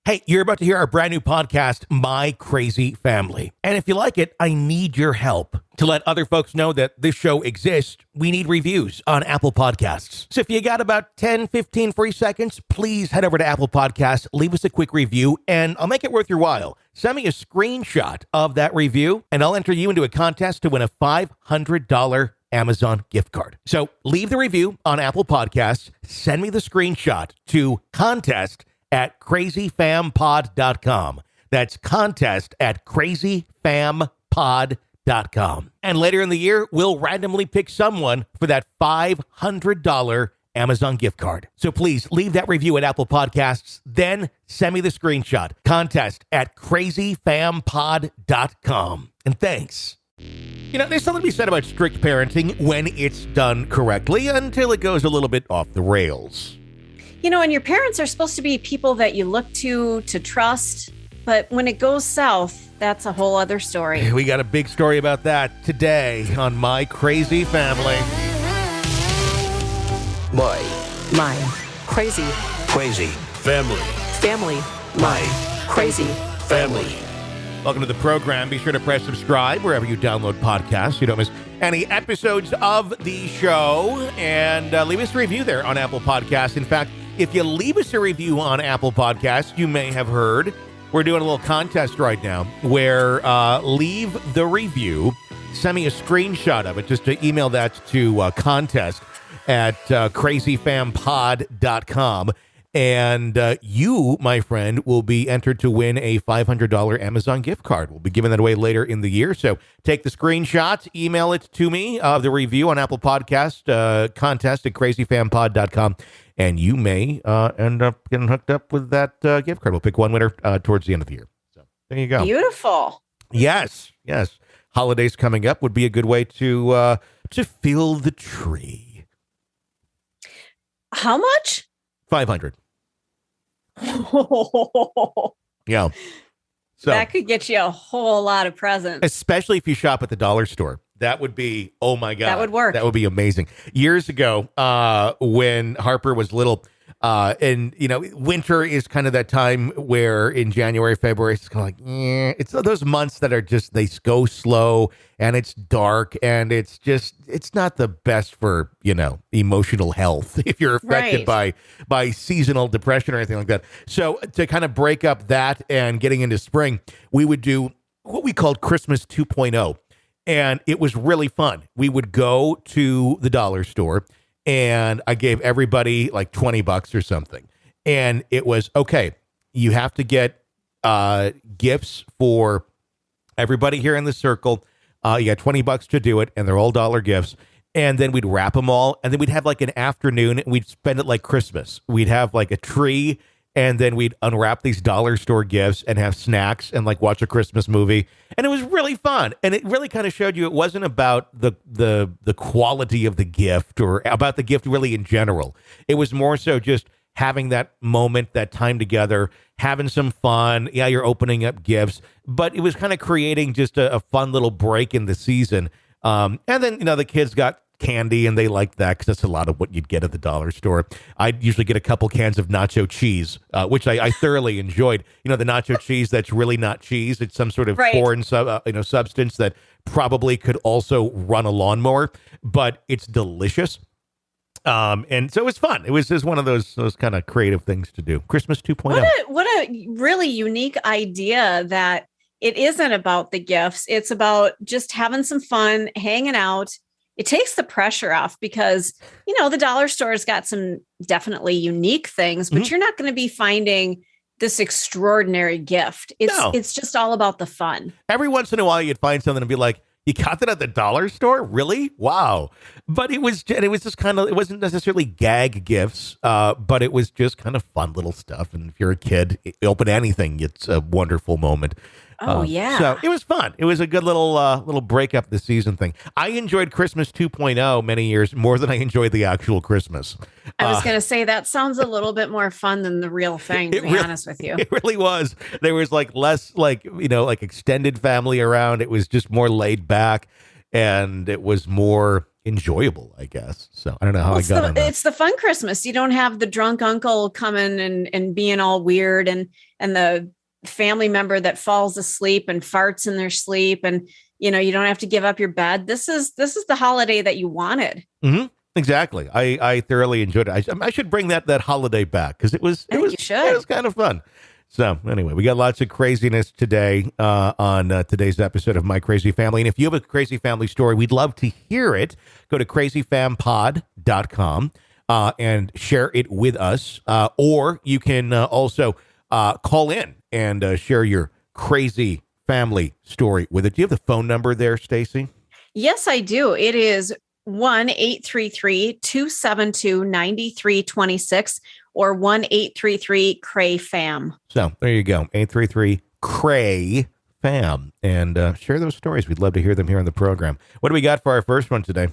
Hey, you're about to hear our brand new podcast, My Crazy Family. And if you like it, I need your help. To let other folks know that this show exists, we need reviews on Apple Podcasts. So if you got about 10, 15 free seconds, please head over to Apple Podcasts, leave us a quick review, and I'll make it worth your while. Send me a screenshot of that review, and I'll enter you into a contest to win a $500 Amazon gift card. So leave the review on Apple Podcasts, send me the screenshot to contest@crazyfampod.com. That's contest@crazyfampod.com. And later in the year, we'll randomly pick someone for that $500 Amazon gift card. So please leave that review at Apple Podcasts, then send me the screenshot. Contest@crazyfampod.com. And thanks. You know, there's something to be said about strict parenting when it's done correctly until it goes a little bit off the rails. You know, and your parents are supposed to be people that you look to trust, but when it goes south, that's a whole other story. We got a big story about that today on My Crazy Family. My Crazy family. My Crazy Family. Welcome to the program. Be sure to press subscribe wherever you download podcasts so you don't miss any episodes of the show. And leave us a review there on Apple Podcasts. In fact, if you leave us a review on Apple Podcasts, you may have heard we're doing a little contest right now where leave the review, send me a screenshot of it, just to email that to contest@crazyfampod.com. And you, my friend, will be entered to win a $500 Amazon gift card. We'll be giving that away later in the year. So take the screenshot, email it to me of the review on Apple Podcast, contest@crazyfampod.com. And you may end up getting hooked up with that gift card. We'll pick one winner towards the end of the year. So there you go. Beautiful. Yes. Holidays coming up would be a good way to fill the tree. How much? 500. Yeah. So that could get you a whole lot of presents. Especially if you shop at the dollar store. That would be, oh my God. That would work. That would be amazing. Years ago, when Harper was little, and, you know, winter is kind of that time where in January, February, it's kind of like, it's those months that are just, they go slow and it's dark and it's not the best for, you know, emotional health if you're affected by seasonal depression or anything like that. So to kind of break up that and getting into spring, we would do what we called Christmas 2.0. And it was really fun. We would go to the dollar store and I gave everybody like $20 or something. And it was, okay, you have to get gifts for everybody here in the circle. You got $20 to do it, and they're all dollar gifts. And then we'd wrap them all, and then we'd have like an afternoon, and we'd spend it like Christmas. We'd have like a tree, and then we'd unwrap these dollar store gifts and have snacks and like watch a Christmas movie. And it was really fun. And it really kind of showed you it wasn't about the quality of the gift or about the gift really in general. It was more so just having that moment, that time together, having some fun. Yeah, you're opening up gifts, but it was kind of creating just a fun little break in the season. And then, you know, the kids got candy and they liked that because that's a lot of what you'd get at the dollar store. I'd usually get a couple cans of nacho cheese, which I thoroughly enjoyed. You know, the nacho cheese that's really not cheese. It's some sort of foreign substance that probably could also run a lawnmower, but it's delicious. And so it was fun. It was just one of those kind of creative things to do. Christmas 2.0. What a really unique idea that it isn't about the gifts. It's about just having some fun, hanging out. It takes the pressure off because, you know, the dollar store's got some definitely unique things, but you're not going to be finding this extraordinary gift. It's just all about the fun. Every once in a while you'd find something and be like, you got that at the dollar store? Really? Wow. But it was just kind of, it wasn't necessarily gag gifts, but it was just kind of fun little stuff. And if you're a kid, open anything, it's a wonderful moment. Oh, yeah. So it was fun. It was a good little break up the season thing. I enjoyed Christmas 2.0 many years more than I enjoyed the actual Christmas. I was going to say that sounds a little bit more fun than the real thing, to be honest with you. It really was. There was like less like extended family around. It was just more laid back and it was more, enjoyable, I guess. So I don't know how I it's got on that. it's the fun Christmas. You don't have the drunk uncle coming and being all weird and the family member that falls asleep and farts in their sleep, and you don't have to give up your bed. This is the holiday that you wanted. Mm-hmm. Exactly. I thoroughly enjoyed it. I should bring that holiday back because it was You should. it was kind of fun. So anyway, we got lots of craziness today on today's episode of My Crazy Family. And if you have a crazy family story, we'd love to hear it. Go to crazyfampod.com and share it with us. Or you can also call in and share your crazy family story with it. Do you have the phone number there, Stacy? Yes, I do. It is 1-833-272-9326 or 1-833-CRAY-FAM. So there you go. 833-CRAY-FAM. And share those stories. We'd love to hear them here on the program. What do we got for our first one today?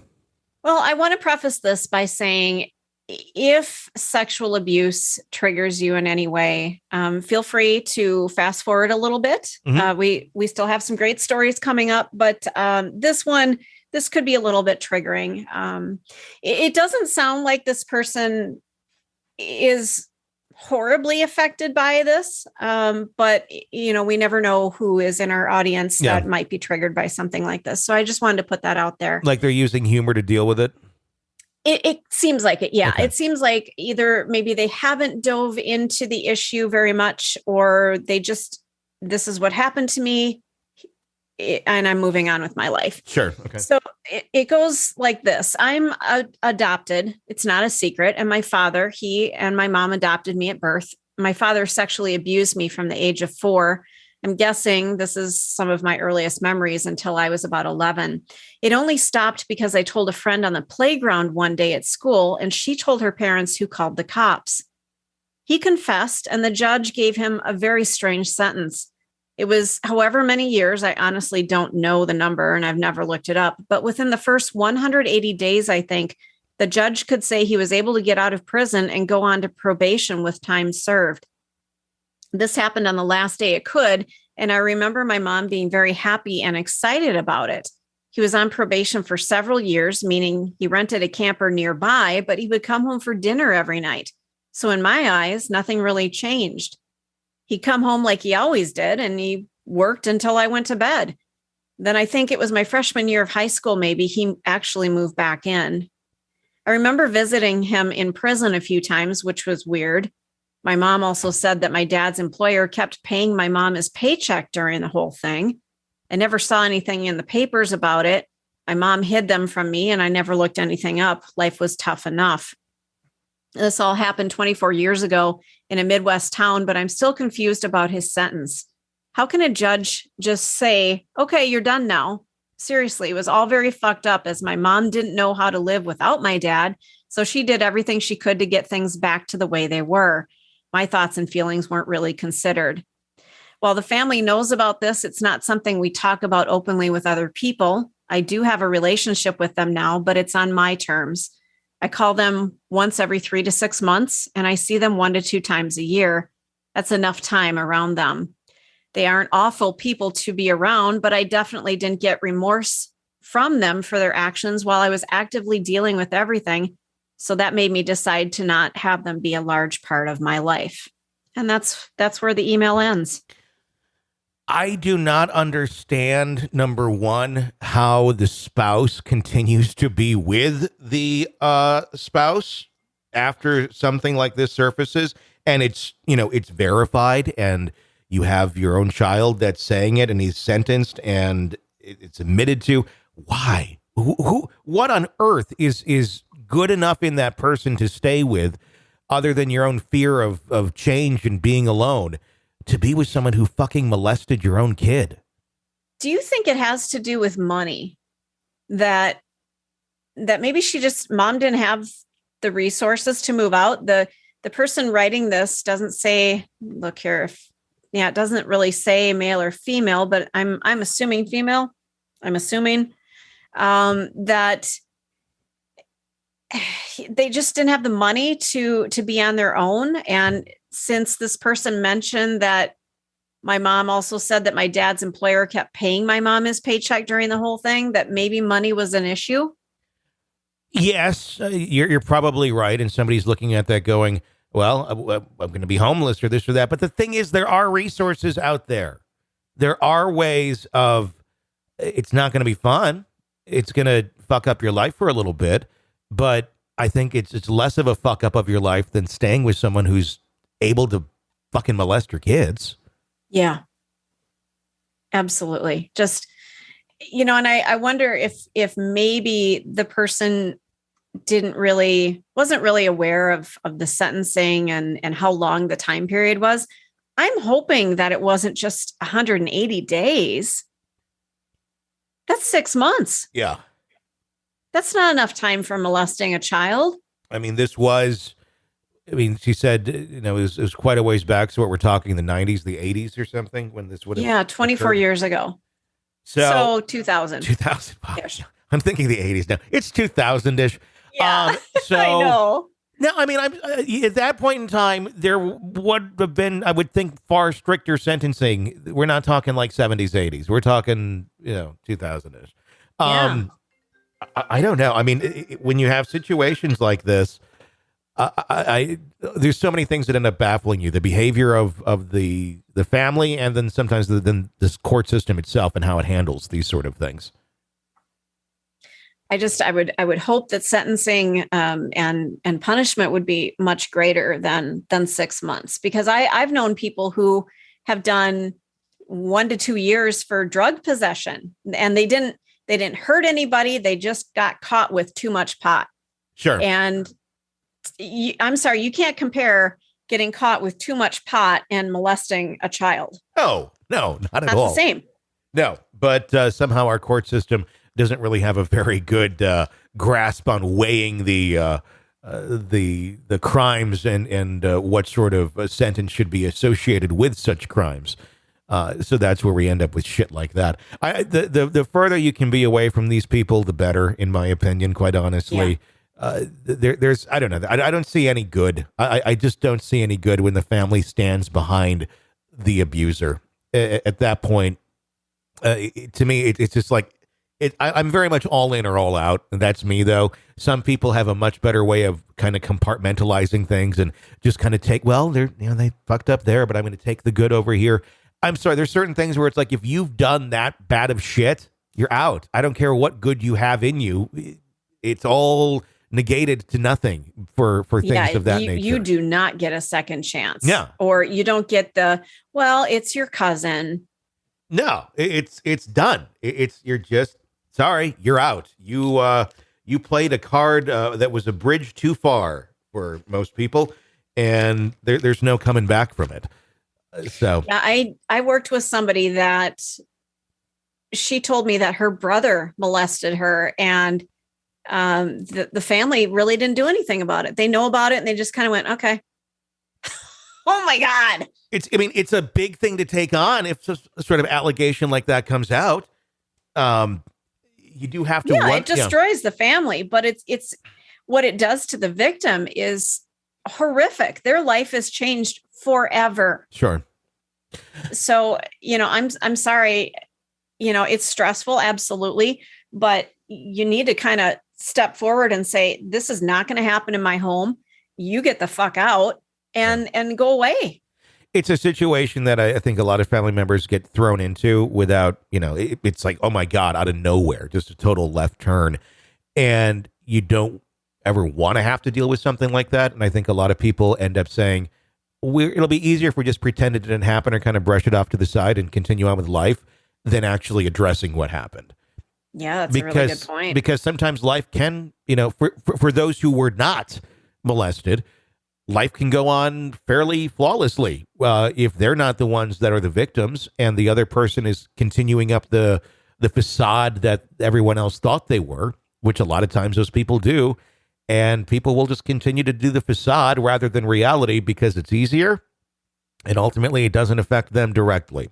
Well, I want to preface this by saying if sexual abuse triggers you in any way, feel free to fast forward a little bit. Mm-hmm. We still have some great stories coming up, but this could be a little bit triggering. It doesn't sound like this person is horribly affected by this, but we never know who is in our audience that might be triggered by something like this. So I just wanted to put that out there. Like they're using humor to deal with it. It seems like it. Yeah. Okay. It seems like either maybe they haven't dove into the issue very much, or this is what happened to me and I'm moving on with my life. Sure. Okay. So it goes like this. I'm adopted. It's not a secret. And my father, he and my mom adopted me at birth. My father sexually abused me from the age of 4. I'm guessing this is some of my earliest memories until I was about 11. It only stopped because I told a friend on the playground one day at school, and she told her parents, who called the cops. He confessed, and the judge gave him a very strange sentence. It was however many years. I honestly don't know the number, and I've never looked it up. But within the first 180 days, I think, the judge could say he was able to get out of prison and go on to probation with time served. This happened on the last day it could, and I remember my mom being very happy and excited about it. He was on probation for several years, meaning he rented a camper nearby, but he would come home for dinner every night. So in my eyes, nothing really changed. He'd come home like he always did, and he worked until I went to bed. Then I think it was my freshman year of high school, maybe, he actually moved back in. I remember visiting him in prison a few times, which was weird. My mom also said that my dad's employer kept paying my mom his paycheck during the whole thing. I never saw anything in the papers about it. My mom hid them from me, and I never looked anything up. Life was tough enough. This all happened 24 years ago in a Midwest town, but I'm still confused about his sentence. How can a judge just say, okay, you're done now? Seriously, it was all very fucked up, as my mom didn't know how to live without my dad, so she did everything she could to get things back to the way they were. My thoughts and feelings weren't really considered. While the family knows about this, it's not something we talk about openly with other people. I do have a relationship with them now, but it's on my terms. I call them once every 3 to 6 months, and I see them 1 to 2 times a year. That's enough time around them. They aren't awful people to be around, but I definitely didn't get remorse from them for their actions while I was actively dealing with everything. So that made me decide to not have them be a large part of my life. And that's where the email ends. I do not understand, number one, how the spouse continues to be with the spouse after something like this surfaces. And it's verified, and you have your own child that's saying it, and he's sentenced, and it's admitted to. Why? What on earth is good enough in that person to stay with, other than your own fear of change and being alone, to be with someone who fucking molested your own kid? Do you think it has to do with money? That maybe mom didn't have the resources to move out? The person writing this doesn't say, look here, it doesn't really say male or female, but I'm assuming female. I'm assuming that they just didn't have the money to be on their own. And since this person mentioned that my mom also said that my dad's employer kept paying my mom his paycheck during the whole thing, that maybe money was an issue. Yes, you're probably right. And somebody's looking at that going, well, I'm going to be homeless or this or that. But the thing is, there are resources out there. There are ways of, it's not going to be fun. It's going to fuck up your life for a little bit. But I think it's less of a fuck up of your life than staying with someone who's able to fucking molest your kids. Yeah, absolutely. Just, and I wonder if maybe the person wasn't really aware of the sentencing and how long the time period was. I'm hoping that it wasn't just 180 days. That's 6 months. Yeah. That's not enough time for molesting a child. I mean, she said, it was quite a ways back. So what we're talking, the 90s, the 80s or something when this would have. Yeah, 24 occurred. years ago. So 2000. 2000. I'm thinking the 80s now. It's 2000-ish. Yeah, so I know. No, I mean, at that point in time, there would have been, I would think, far stricter sentencing. We're not talking like 70s, 80s. We're talking, 2000-ish. Yeah. I don't know. I mean, when you have situations like this, there's so many things that end up baffling you. The behavior of the family, and then sometimes then this court system itself and how it handles these sort of things. I would hope that sentencing and punishment would be much greater than 6 months, because I've known people who have done 1 to 2 years for drug possession, and they didn't hurt anybody. They just got caught with too much pot. Sure. And I'm sorry, you can't compare getting caught with too much pot and molesting a child. No, not at Not all. the same. No, but somehow our court system doesn't really have a very good grasp on weighing the crimes and what sort of sentence should be associated with such crimes. So that's where we end up with shit like that. The further you can be away from these people, the better, in my opinion. Quite honestly, there's I don't know. I don't see any good. I just don't see any good when the family stands behind the abuser. At that point, to me, it's just like. I'm very much all in or all out. That's me, though. Some people have a much better way of kind of compartmentalizing things and just kind of they fucked up there, but I'm going to take the good over here. I'm sorry. There's certain things where it's like, if you've done that bad of shit, you're out. I don't care what good you have in you. It's all negated to nothing for things of that nature. You do not get a second chance. Yeah. Or you don't get it's your cousin. No, it's done. You're just, sorry, you're out. You played a card that was a bridge too far for most people, and there's no coming back from it. So yeah, I worked with somebody that she told me that her brother molested her, and the family really didn't do anything about it. They know about it, and they just kind of went, okay. Oh my God. It's a big thing to take on if a sort of allegation like that comes out. You do have to. It destroys the family, but it's what it does to the victim is horrific. Their life has changed forever. Sure. So, I'm sorry, it's stressful. Absolutely. But you need to kind of step forward and say, this is not going to happen in my home. You get the fuck out and go away. It's a situation that I think a lot of family members get thrown into without, it's like, oh my God, out of nowhere, just a total left turn. And you don't ever want to have to deal with something like that. And I think a lot of people end up saying, it'll be easier if we just pretend it didn't happen or kind of brush it off to the side and continue on with life than actually addressing what happened. Yeah, that's a really good point. Because sometimes life can, for those who were not molested, life can go on fairly flawlessly if they're not the ones that are the victims and the other person is continuing up the facade that everyone else thought they were, which a lot of times those people do. And people will just continue to do the facade rather than reality because it's easier. And ultimately, it doesn't affect them directly.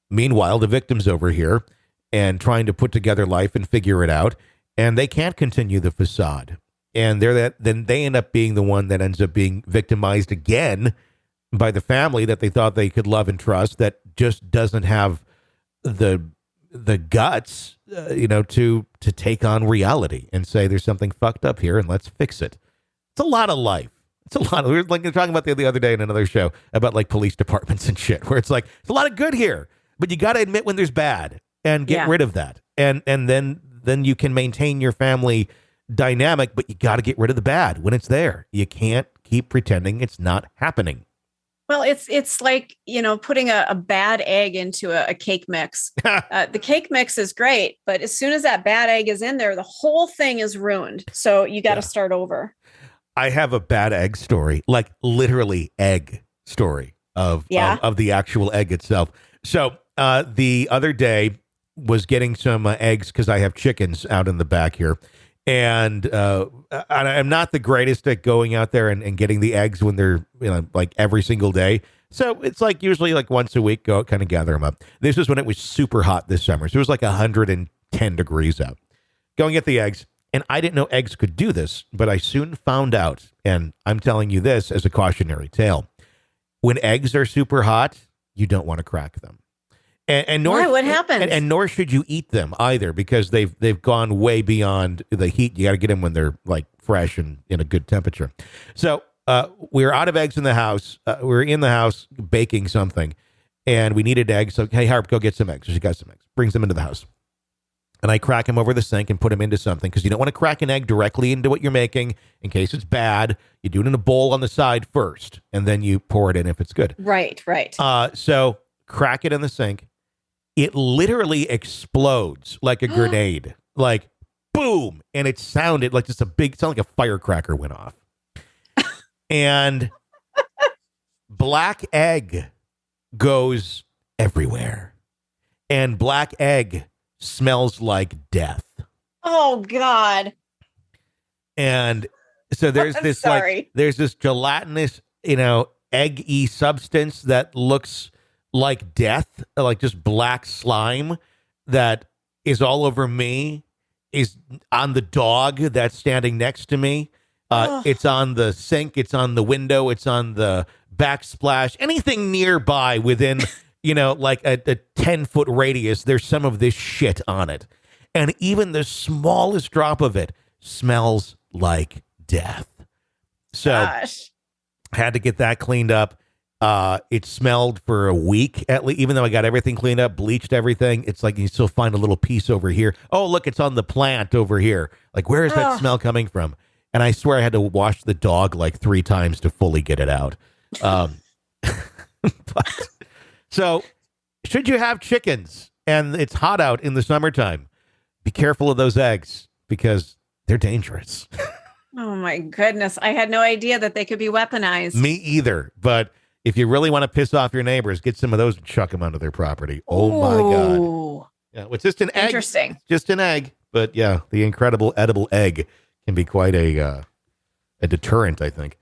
Meanwhile, the victim's over here and trying to put together life and figure it out. And they can't continue the facade. And then they end up being the one that ends up being victimized again by the family that they thought they could love and trust, that just doesn't have the the guts, to take on reality and say there's something fucked up here and let's fix it. It's a lot of life. It's a lot of, we were like talking about the other day in another show about like police departments and shit, where it's like, it's a lot of good here, but you got to admit when there's bad and get rid of that. And then you can maintain your family dynamic, but you got to get rid of the bad when it's there. You can't keep pretending it's not happening. Well, it's like, putting a bad egg into a cake mix. The cake mix is great, but as soon as that bad egg is in there, the whole thing is ruined. So you got to start over. I have a bad egg story, like literally egg story of the actual egg itself. So the other day was getting some eggs because I have chickens out in the back here. And I'm not the greatest at going out there and getting the eggs when they're, like every single day. So it's like usually like once a week, go kind of gather them up. This was when it was super hot this summer. So it was like 110 degrees out. Go and get the eggs. And I didn't know eggs could do this, but I soon found out. And I'm telling you this as a cautionary tale. When eggs are super hot, you don't want to crack them. And nor, why? What happens? And nor should you eat them either, because they've gone way beyond the heat. You got to get them when they're like fresh and in a good temperature. So we were out of eggs in the house. We were in the house baking something, and we needed eggs. So hey, Harp, go get some eggs. So she got some eggs. Brings them into the house, and I crack them over the sink and put them into something because you don't want to crack an egg directly into what you're making in case it's bad. You do it in a bowl on the side first, and then you pour it in if it's good. Right. So crack it in the sink. It literally explodes like a grenade, like boom. And it sounded like just sounded like a firecracker went off. And black egg goes everywhere. And black egg smells like death. Oh, God. And so there's this there's this gelatinous, egg-y substance that looks like death, like just black slime that is all over me, is on the dog that's standing next to me. It's on the sink. It's on the window. It's on the backsplash. Anything nearby within, like a 10-foot radius, there's some of this shit on it. And even the smallest drop of it smells like death. So had to get that cleaned up. It smelled for a week at least, even though I got everything cleaned up, bleached everything. It's like you still find a little piece over here. Oh, look, it's on the plant over here. Like, where is that smell coming from? And I swear I had to wash the dog like 3 times to fully get it out. So should you have chickens and it's hot out in the summertime, be careful of those eggs because they're dangerous. Oh my goodness. I had no idea that they could be weaponized. Me either. But if you really want to piss off your neighbors, get some of those and chuck them onto their property. Oh my God. Yeah, it's just an egg. Interesting. Just an egg. But yeah, the incredible edible egg can be quite a deterrent, I think.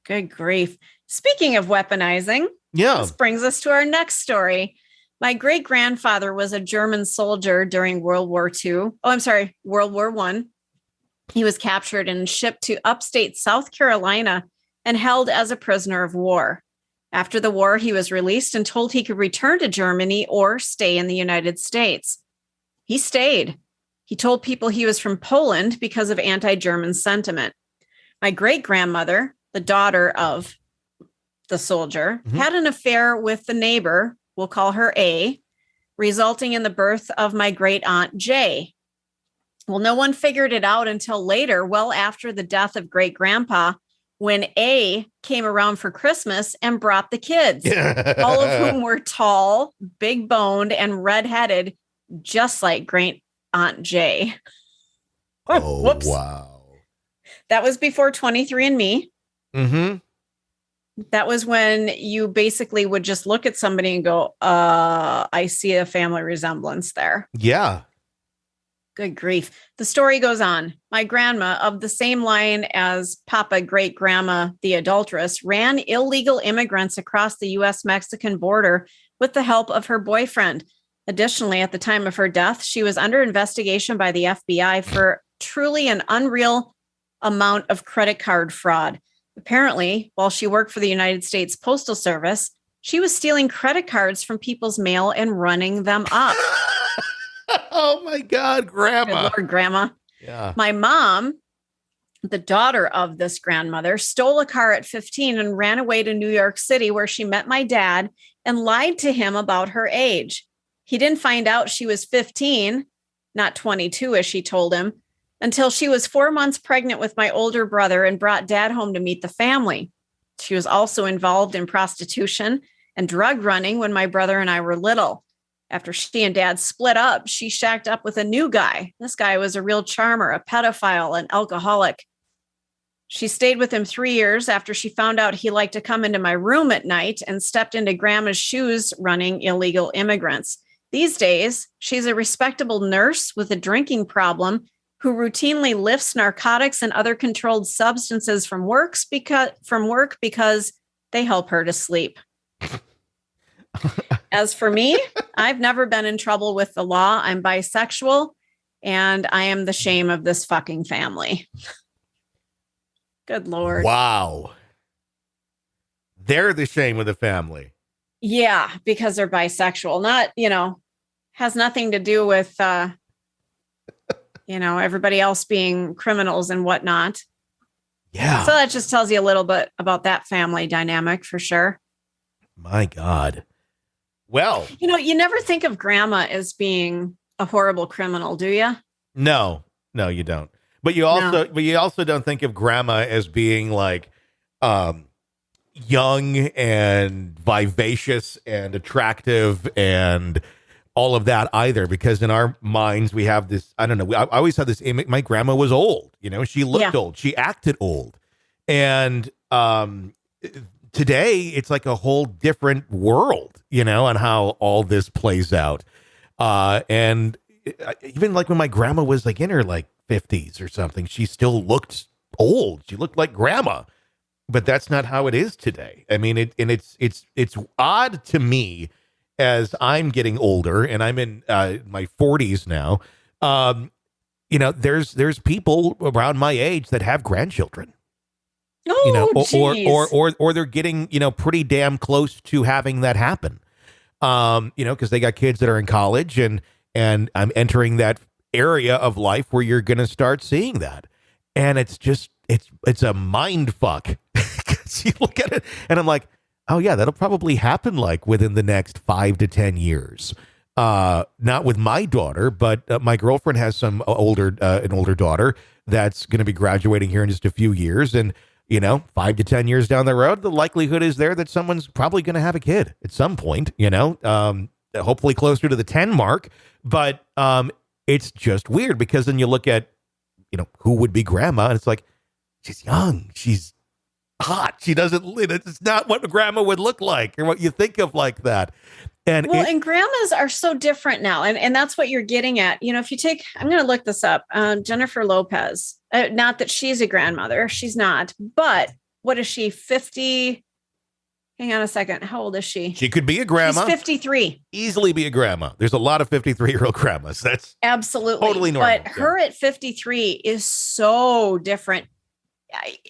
Good grief. Speaking of weaponizing, this brings us to our next story. My great-grandfather was a German soldier during World War I. He was captured and shipped to upstate South Carolina and held as a prisoner of war. After the war, he was released and told he could return to Germany or stay in the United States. He stayed. He told people he was from Poland because of anti-German sentiment. My great-grandmother, the daughter of the soldier, had an affair with the neighbor, we'll call her A, resulting in the birth of my great-aunt J. Well, no one figured it out until later, well after the death of great-grandpa, when A came around for Christmas and brought the kids, all of whom were tall, big-boned, and red-headed, just like great-aunt J. Oh, whoops. Wow. That was before 23andMe. Mm-hmm. That was when you basically would just look at somebody and go, I see a family resemblance there. Yeah. Good grief. The story goes on. My grandma, of the same line as Papa Great Grandma, the adulteress, ran illegal immigrants across the U.S.-Mexican border with the help of her boyfriend. Additionally, at the time of her death, she was under investigation by the FBI for truly an unreal amount of credit card fraud. Apparently, while she worked for the United States Postal Service, she was stealing credit cards from people's mail and running them up. Oh my God, Good grandma. Lord, Grandma. Yeah. My mom, the daughter of this grandmother, stole a car at 15 and ran away to New York City, where she met my dad and lied to him about her age. He didn't find out she was 15, not 22, as she told him, until she was 4 months pregnant with my older brother and brought dad home to meet the family. She was also involved in prostitution and drug running when my brother and I were little. After she and dad split up, she shacked up with a new guy. This guy was a real charmer, a pedophile, an alcoholic. She stayed with him 3 years after she found out he liked to come into my room at night and stepped into grandma's shoes running illegal immigrants. These days, she's a respectable nurse with a drinking problem who routinely lifts narcotics and other controlled substances from work because they help her to sleep. As for me, I've never been in trouble with the law. I'm bisexual, and I am the shame of this fucking family. Good Lord. Wow. They're the shame of the family. Yeah, because they're bisexual. Not, has nothing to do with, everybody else being criminals and whatnot. Yeah. So that just tells you a little bit about that family dynamic for sure. My God. Well, You never think of grandma as being a horrible criminal, do you? no, you don't. But you also don't think of grandma as being like young and vivacious and attractive and all of that either, because in our minds we have this, I don't know, I always had this image. My grandma was old, she looked old, she acted old. And today it's like a whole different world, on how all this plays out. And even like when my grandma was like in her like 50s or something, she still looked old. She looked like grandma, but that's not how it is today. I mean, it's odd to me as I'm getting older and I'm in my 40s now. There's people around my age that have grandchildren. Or they're getting, pretty damn close to having that happen. Because they got kids that are in college and I'm entering that area of life where you're going to start seeing that. And it's just, it's a mind fuck. 'Cause you look at it and I'm like, oh yeah, that'll probably happen like within the next 5 to 10 years. Not with my daughter, but my girlfriend has an older daughter that's going to be graduating here in just a few years. And 5 to 10 years down the road, the likelihood is there that someone's probably going to have a kid at some point, hopefully closer to the 10 mark. But it's just weird because then you look at, who would be grandma? And it's like, she's young. She's hot. She doesn't, it's not what grandma would look like or what you think of like that. And grandmas are so different now. And that's what you're getting at. If you take, I'm going to look this up, Jennifer Lopez, not that she's a grandmother, she's not, but what is she? 50? Hang on a second. How old is she? She could be a grandma. She's 53. Easily be a grandma. There's a lot of 53-year-old grandmas. That's absolutely totally normal. But her at 53 is so different.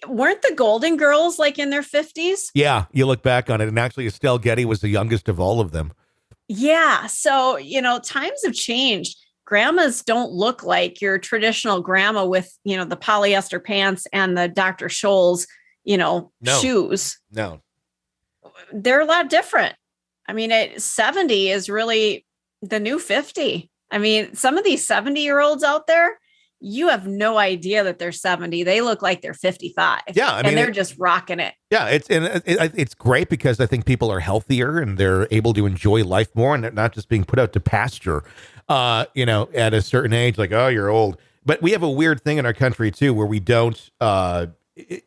Weren't the Golden Girls like in their 50s? Yeah, you look back on it, and actually Estelle Getty was the youngest of all of them. Yeah. So, times have changed. Grandmas don't look like your traditional grandma with, the polyester pants and the Dr. Scholl's, shoes. No. They're a lot different. I mean, 70 is really the new 50. I mean, some of these 70-year-olds out there, you have no idea that they're 70. They look like they're 55. Yeah. I mean, and they're just rocking it. Yeah. It's great because I think people are healthier and they're able to enjoy life more and they're not just being put out to pasture, at a certain age, like, oh, you're old. But we have a weird thing in our country too, where we don't,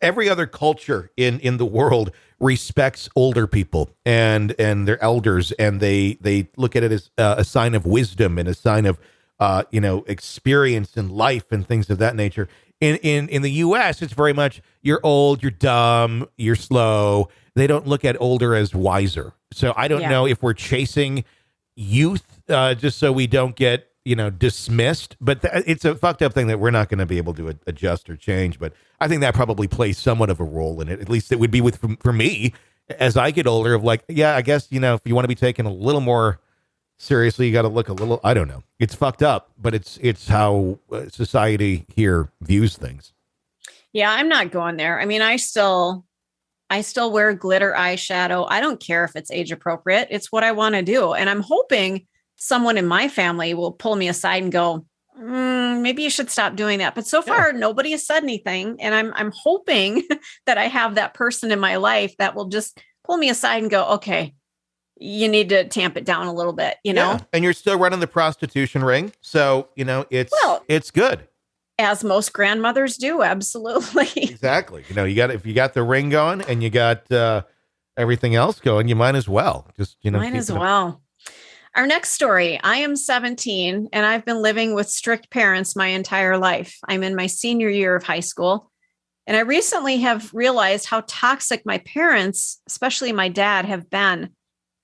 every other culture in the world respects older people and their elders. And they look at it as a sign of wisdom and a sign of, experience in life and things of that nature. In the U.S., it's very much, you're old, you're dumb, you're slow. They don't look at older as wiser. So I don't know if we're chasing youth just so we don't get, dismissed. But it's a fucked up thing that we're not going to be able to adjust or change. But I think that probably plays somewhat of a role in it. At least it would be for me as I get older of like, yeah, I guess, if you want to be taken a little more seriously, you got to look a little, I don't know. It's fucked up, but it's how society here views things. Yeah, I'm not going there. I mean, I still wear glitter eyeshadow. I don't care if it's age appropriate. It's what I want to do. And I'm hoping someone in my family will pull me aside and go, maybe you should stop doing that. But so far, nobody has said anything. And I'm hoping that I have that person in my life that will just pull me aside and go, okay, you need to tamp it down a little bit, you know? And you're still running the prostitution ring. So, it's good. As most grandmothers do. Absolutely. Exactly. If you got the ring going and you got everything else going, you might as well Might as well. Our next story. I am 17 and I've been living with strict parents my entire life. I'm in my senior year of high school. And I recently have realized how toxic my parents, especially my dad, have been.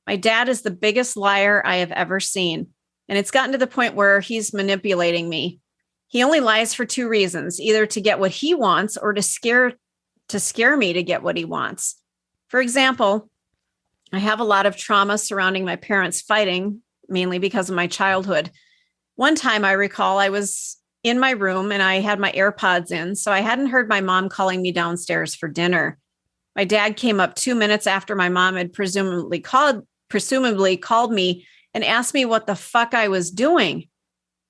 My dad is the biggest liar I have ever seen. And it's gotten to the point where he's manipulating me. He only lies for two reasons, either to get what he wants or to scare me to get what he wants. For example, I have a lot of trauma surrounding my parents fighting, mainly because of my childhood. One time I recall I was in my room and I had my AirPods in, so I hadn't heard my mom calling me downstairs for dinner. My dad came up 2 minutes after my mom had presumably called me and asked me what the fuck I was doing.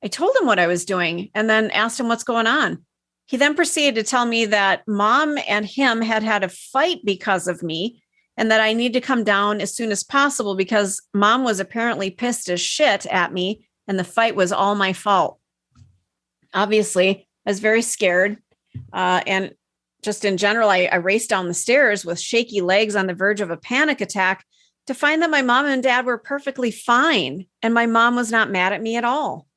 I told him what I was doing and then asked him what's going on. He then proceeded to tell me that mom and him had a fight because of me and that I need to come down as soon as possible because mom was apparently pissed as shit at me and the fight was all my fault. Obviously, I was very scared. And just in general, I raced down the stairs with shaky legs on the verge of a panic attack to find that my mom and dad were perfectly fine and my mom was not mad at me at all.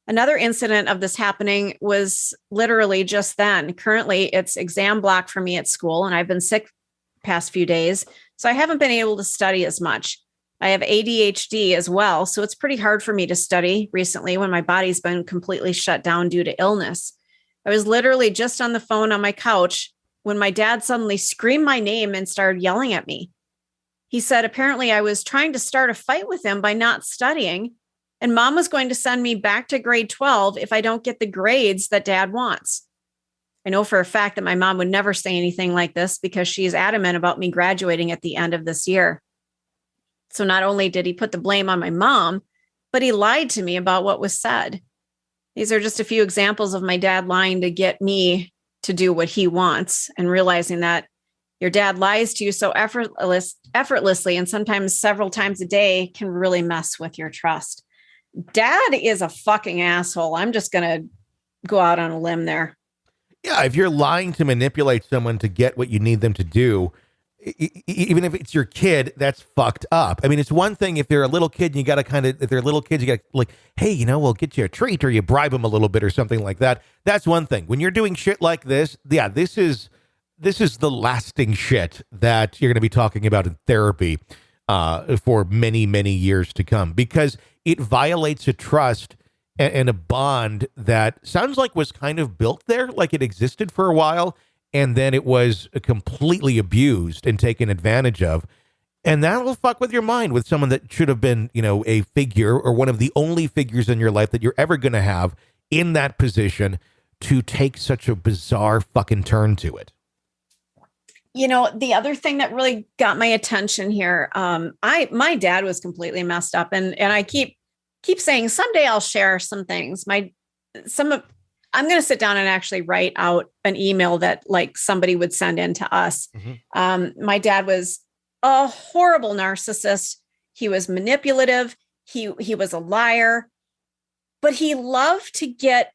Another incident of this happening was literally just then. Currently, it's exam block for me at school, and I've been sick past few days, so I haven't been able to study as much. I have ADHD as well, so it's pretty hard for me to study recently when my body's been completely shut down due to illness. I was literally just on the phone on my couch when my dad suddenly screamed my name and started yelling at me. He said apparently I was trying to start a fight with him by not studying, and mom was going to send me back to grade 12 if I don't get the grades that dad wants. I know for a fact that my mom would never say anything like this because she's adamant about me graduating at the end of this year. So not only did he put the blame on my mom, but he lied to me about what was said. These are just a few examples of my dad lying to get me to do what he wants and realizing that your dad lies to you so effortlessly and sometimes several times a day can really mess with your trust. Dad is a fucking asshole. I'm just going to go out on a limb there. Yeah, if you're lying to manipulate someone to get what you need them to do, even if it's your kid, that's fucked up. I mean, it's one thing if they're a little kid and you got to if they're little kids, you got to like, hey, we'll get you a treat or you bribe them a little bit or something like that. That's one thing. When you're doing shit like this, yeah, this is the lasting shit that you're going to be talking about in therapy for many, many years to come because it violates a trust and a bond that sounds like was kind of built there, like it existed for a while, and then it was completely abused and taken advantage of. And that'll fuck with your mind with someone that should have been, a figure or one of the only figures in your life that you're ever going to have in that position to take such a bizarre fucking turn to it. The other thing that really got my attention here, my dad was completely messed up, and I keep saying someday I'll share some things. I'm going to sit down and actually write out an email that like somebody would send in to us. Mm-hmm. My dad was a horrible narcissist. He was manipulative. He was a liar, but he loved to get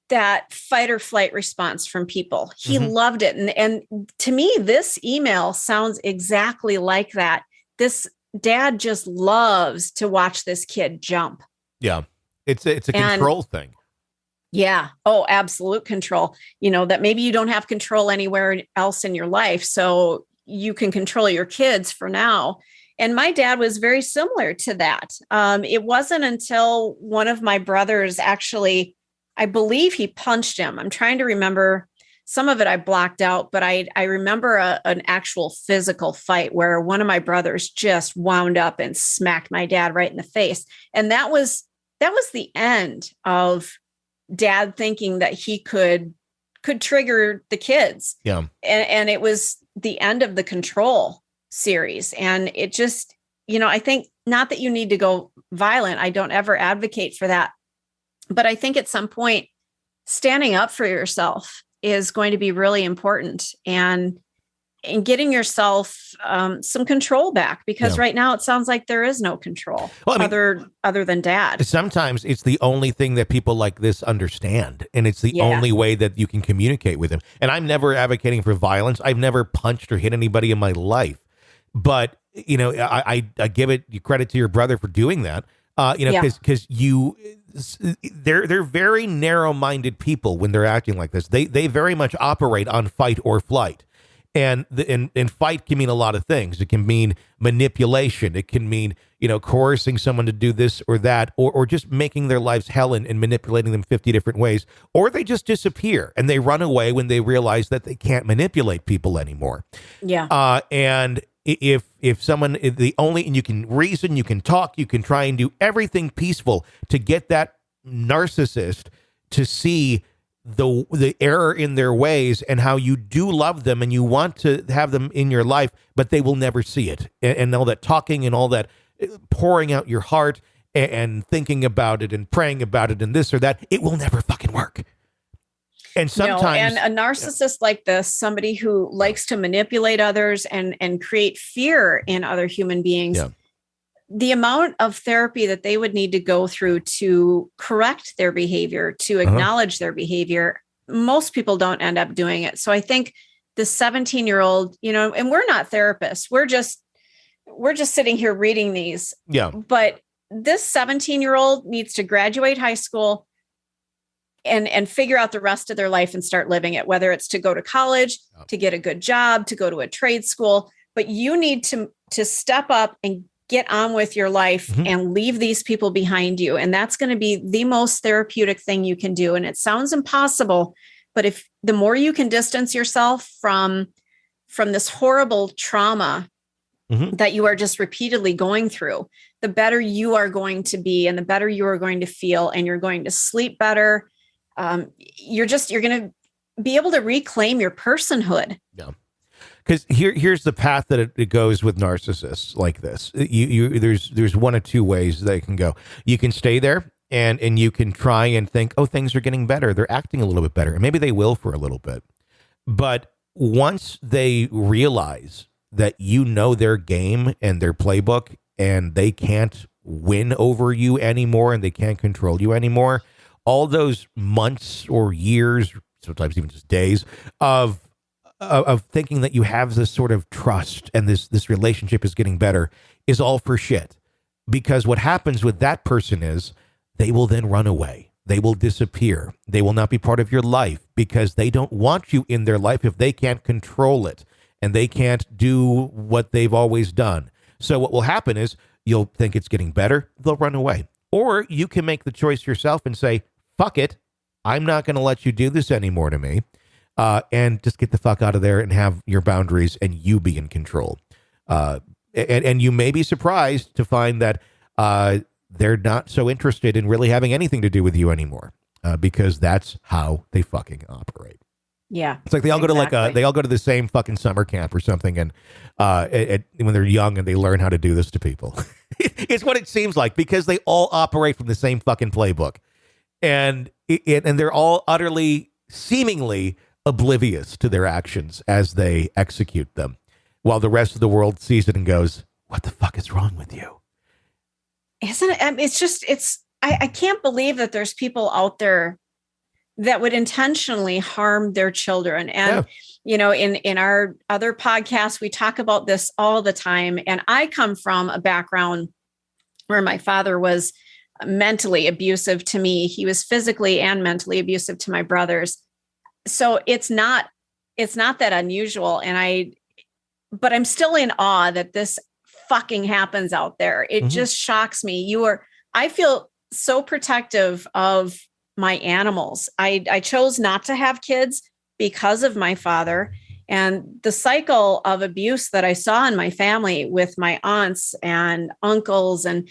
that fight or flight response from people. He loved it. And to me, this email sounds exactly like that. This dad just loves to watch this kid jump. Yeah. It's a control thing. Yeah. Oh, absolute control. That maybe you don't have control anywhere else in your life. So you can control your kids for now. And my dad was very similar to that. It wasn't until one of my brothers actually, I believe he punched him. I'm trying to remember. some of it I blocked out, but I remember an actual physical fight where one of my brothers just wound up and smacked my dad right in the face. And that was the end of dad thinking that he could trigger the kids. Yeah. And it was the end of the Control series. And it just, I think not that you need to go violent. I don't ever advocate for that. But I think at some point, standing up for yourself is going to be really important, and getting yourself some control back, because right now it sounds like there is no control other than dad. Sometimes it's the only thing that people like this understand, and it's the only way that you can communicate with them. And I'm never advocating for violence. I've never punched or hit anybody in my life, but I give it credit to your brother for doing that. Because they're very narrow-minded people when they're acting like this. They very much operate on fight or flight. And fight can mean a lot of things. It can mean manipulation. It can mean, coercing someone to do this or that, or just making their lives hell and manipulating them 50 different ways. Or they just disappear and they run away when they realize that they can't manipulate people anymore. Yeah. And if someone, and you can reason, you can talk, you can try and do everything peaceful to get that narcissist to see the error in their ways and how you do love them and you want to have them in your life, but they will never see it. And all that talking and all that pouring out your heart and thinking about it and praying about it and this or that, it will never fucking work. And sometimes, and a narcissist like this, somebody who likes to manipulate others and create fear in other human beings, the amount of therapy that they would need to go through to correct their behavior, to acknowledge their behavior, most people don't end up doing it. So I think the 17-year-old, and we're not therapists, we're just sitting here reading these. Yeah. But this 17-year-old needs to graduate high school and figure out the rest of their life and start living it, whether it's to go to college, to get a good job, to go to a trade school. But you need to step up and get on with your life and leave these people behind you. And that's going to be the most therapeutic thing you can do. And it sounds impossible, but if the more you can distance yourself from this horrible trauma that you are just repeatedly going through, the better you are going to be and the better you are going to feel, and you're going to sleep better. You're going to be able to reclaim your personhood. Yeah. Because here's the path that it goes with narcissists like this. There's one of two ways they can go. You can stay there and you can try and think, oh, things are getting better. They're acting a little bit better. And maybe they will for a little bit. But once they realize that their game and their playbook and they can't win over you anymore and they can't control you anymore, all those months or years, sometimes even just days of thinking that you have this sort of trust and this relationship is getting better is all for shit. Because what happens with that person is they will then run away. They will disappear. They will not be part of your life because they don't want you in their life if they can't control it and they can't do what they've always done. So what will happen is you'll think it's getting better. They'll run away. Or you can make the choice yourself and say, fuck it. I'm not going to let you do this anymore to me. And just get the fuck out of there and have your boundaries and you be in control. And you may be surprised to find that they're not so interested in really having anything to do with you anymore because that's how they fucking operate. Yeah. It's like they all go to they all go to the same fucking summer camp or something. And when they're young and they learn how to do this to people, it's what it seems like because they all operate from the same fucking playbook. And they're all utterly, seemingly oblivious to their actions as they execute them, while the rest of the world sees it and goes, what the fuck is wrong with you? Isn't it? I can't believe that there's people out there that would intentionally harm their children. And, in our other podcasts, we talk about this all the time. And I come from a background where my father was mentally abusive to me. He was physically and mentally abusive to my brothers. So it's not that unusual. But I'm still in awe that this fucking happens out there. It just shocks me. I feel so protective of my animals. I chose not to have kids because of my father. And the cycle of abuse that I saw in my family with my aunts and uncles and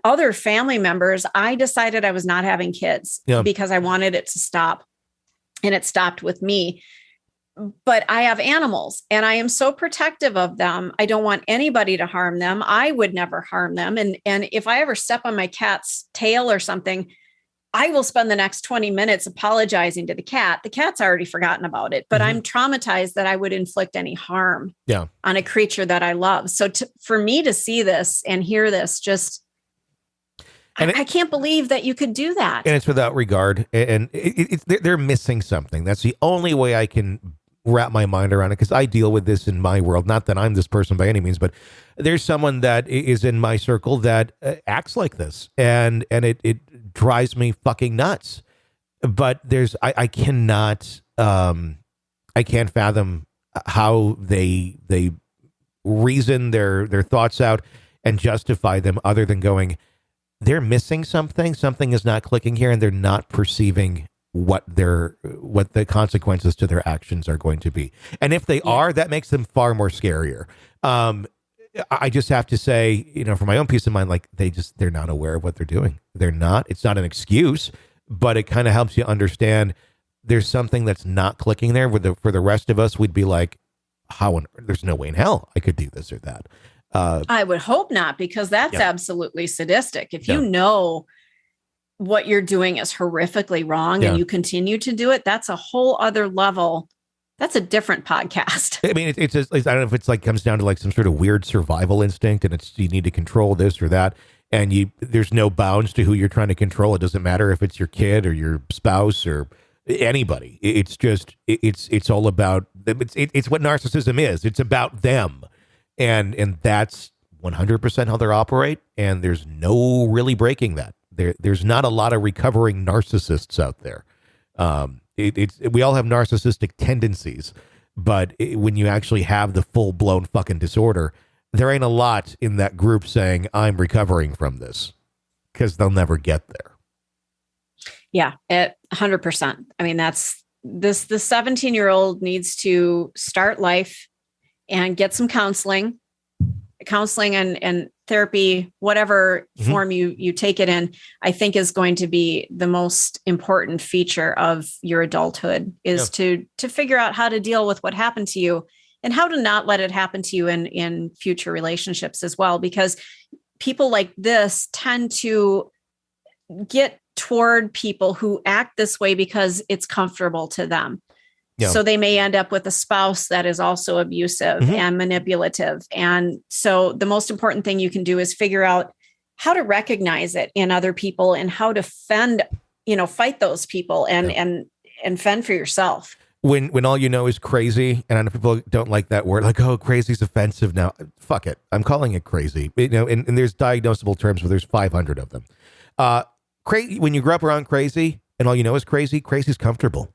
other family members, I decided I was not having kids because I wanted it to stop. And it stopped with me. But I have animals and I am so protective of them. I don't want anybody to harm them. I would never harm them. And if I ever step on my cat's tail or something, I will spend the next 20 minutes apologizing to the cat. The cat's already forgotten about it, but I'm traumatized that I would inflict any harm on a creature that I love. So for me to see this and hear this, just, I can't believe that you could do that. And it's without regard. And they're missing something. That's the only way I can wrap my mind around it, because I deal with this in my world. Not that I'm this person by any means, but there's someone that is in my circle that acts like this, and it drives me fucking nuts. But I cannot I can't fathom how they reason their thoughts out and justify them, other than going, they're missing something. Something is not clicking here, and they're not perceiving what the consequences to their actions are going to be. And if they are, that makes them far more scarier. I just have to say, for my own peace of mind, like they're not aware of what they're doing. They're not. It's not an excuse, but it kind of helps you understand there's something that's not clicking there. For the rest of us, we'd be like, there's no way in hell I could do this or that. I would hope not, because that's absolutely sadistic. If you know what you're doing is horrifically wrong and you continue to do it, that's a whole other level. That's a different podcast. I mean, it's I don't know if it's like comes down to like some sort of weird survival instinct, and it's you need to control this or that, and there's no bounds to who you're trying to control. It doesn't matter if it's your kid or your spouse or anybody. It's just it's all about it's what narcissism is. It's about them, and that's 100% how they operate. And there's no really breaking that. There's not a lot of recovering narcissists out there. We all have narcissistic tendencies, but when you actually have the full blown fucking disorder, there ain't a lot in that group saying I'm recovering from this, because they'll never get there. Yeah, 100%. I mean, that's the 17-year-old needs to start life and get some counseling and therapy, whatever form you take it in, I think is going to be the most important feature of your adulthood, is to figure out how to deal with what happened to you and how to not let it happen to you in future relationships as well. Because people like this tend to get toward people who act this way because it's comfortable to them. Yeah. So they may end up with a spouse that is also abusive and manipulative. And so the most important thing you can do is figure out how to recognize it in other people and how to fight those people and fend for yourself. When all you know is crazy, and I know people don't like that word, like, oh, crazy's offensive now. Fuck it. I'm calling it crazy. And there's diagnosable terms where there's 500 of them. When you grow up around crazy and all you know is crazy's comfortable.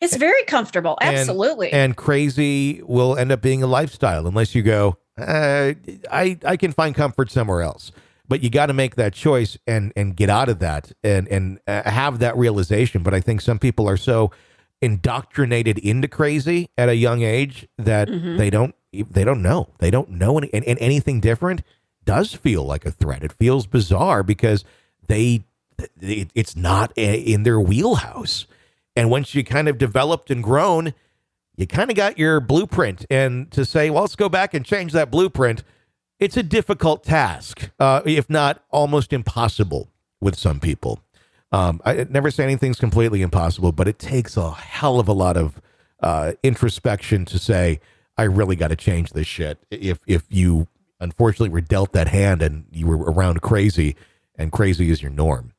It's very comfortable. Absolutely. And crazy will end up being a lifestyle unless you go, I can find comfort somewhere else. But you got to make that choice and get out of that and have that realization. But I think some people are so indoctrinated into crazy at a young age that they don't know. They don't know and anything different does feel like a threat. It feels bizarre because it's not in their wheelhouse. And once you kind of developed and grown, you kind of got your blueprint. And to say, well, let's go back and change that blueprint, it's a difficult task, if not almost impossible with some people. I never say anything's completely impossible, but it takes a hell of a lot of introspection to say, I really got to change this shit. If you unfortunately were dealt that hand and you were around crazy and crazy is your norm.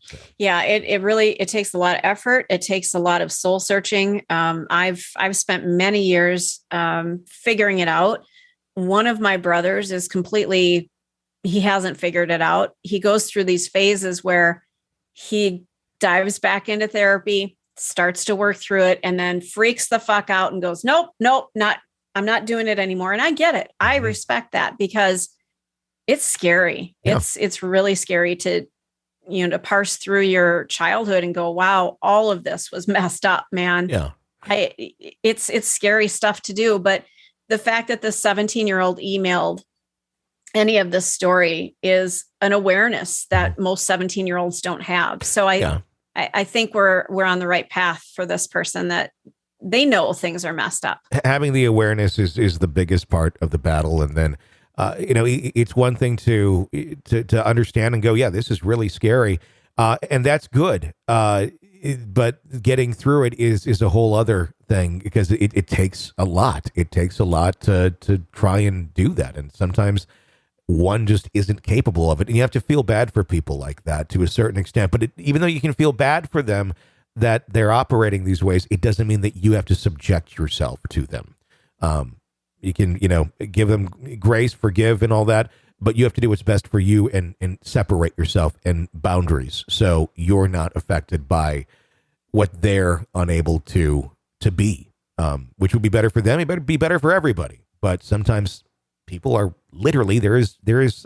So. Yeah, it takes a lot of effort. It takes a lot of soul searching. I've spent many years figuring it out. One of my brothers is he hasn't figured it out. He goes through these phases where he dives back into therapy, starts to work through it, and then freaks the fuck out and goes, nope, I'm not doing it anymore. And I get it. I respect that because it's scary. Yeah. It's really scary to parse through your childhood and go, wow, all of this was messed up, man. Yeah. It's scary stuff to do, but the fact that the 17-year-old emailed any of this story is an awareness that most 17-year-olds don't have. So I think we're on the right path for this person, that they know things are messed up. Having the awareness is the biggest part of the battle. And then, it's one thing to understand and go, yeah, this is really scary. And that's good. But getting through it is a whole other thing, because it takes a lot. It takes a lot to try and do that. And sometimes one just isn't capable of it. And you have to feel bad for people like that to a certain extent. But even though you can feel bad for them that they're operating these ways, it doesn't mean that you have to subject yourself to them. You can, give them grace, forgive, and all that, but you have to do what's best for you and separate yourself and boundaries, so you're not affected by what they're unable to be, which would be better for them. It better be better for everybody. But sometimes people are literally, there is,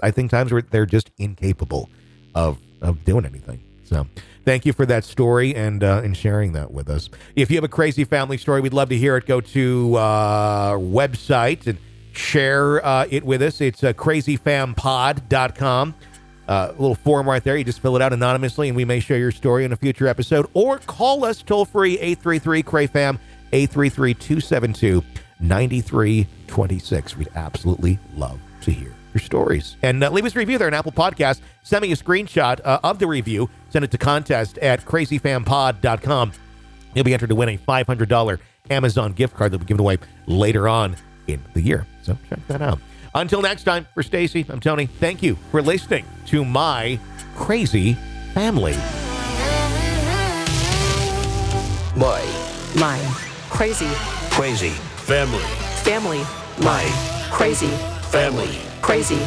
I think, times where they're just incapable of doing anything. So thank you for that story and sharing that with us. If you have a crazy family story, we'd love to hear it. Go to our website and share it with us. It's crazyfampod.com. A little form right there. You just fill it out anonymously, and we may share your story in a future episode. Or call us toll-free, 833-CRAY-FAM, 833-272-9326. We'd absolutely love to hear your stories. And leave us a review there on Apple Podcasts. Send me a screenshot of the review. Send it to contest@crazyfampod.com. You'll be entered to win a $500 Amazon gift card that will be given away later on in the year. So check that out. Until next time, for Stacy, I'm Tony. Thank you for listening to My Crazy Family. My crazy Crazy family. family. My Crazy family. crazy